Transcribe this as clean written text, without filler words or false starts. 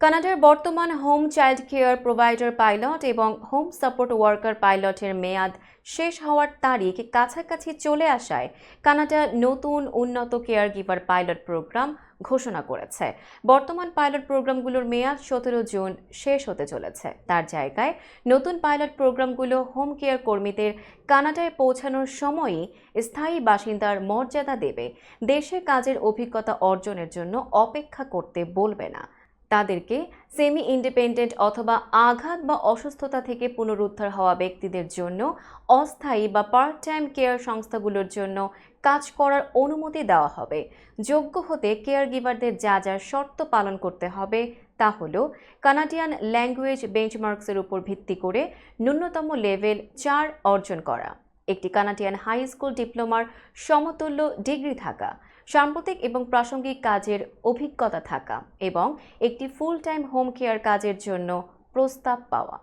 কানাডার বর্তমান home child care provider pilot এবং হোম সাপোর্ট ওয়ার্কার পাইলটের মেয়াদ শেষ হওয়ার তারিখ কাছাকাছি চলে আসায় কানাডা নতুন উন্নত কেয়ার গিভার পাইলট প্রোগ্রাম ঘোষণা করেছে। বর্তমান পাইলট প্রোগ্রামগুলোর মেয়াদ 17 জুন শেষ হতে চলেছে। তার জায়গায় নতুন পাইলট প্রোগ্রামগুলো হোম কেয়ার কর্মীদের কানাডায় পৌঁছানোর সময়ই স্থায়ী বাসিন্দার মর্যাদা দেবে, দেশে কাজের অভিজ্ঞতা অর্জনের জন্য অপেক্ষা করতে বলবে না। তাদেরকে সেমি ইন্ডিপেন্ডেন্ট অথবা আঘাত বা অসুস্থতা থেকে পুনরুদ্ধার হওয়া ব্যক্তিদের জন্য অস্থায়ী বা পার্ট টাইম কেয়ার সংস্থাগুলোর জন্য কাজ করার অনুমতি দেওয়া হবে। যোগ্য হতে কেয়ার গিভারদের যা যা শর্ত পালন করতে হবে তা হলো কানাডিয়ান ল্যাঙ্গুয়েজ বেঞ্চমার্কসের উপর ভিত্তি করে ন্যূনতম লেভেল 4 অর্জন করা, একটি কানাডিয়ান হাই স্কুল ডিপ্লোমার সমতুল্য ডিগ্রি থাকা, সাম্প্রতিক এবং প্রাসঙ্গিক কাজের অভিজ্ঞতা থাকা এবং একটি ফুল টাইম হোম কেয়ার কাজের জন্য প্রস্তাব পাওয়া।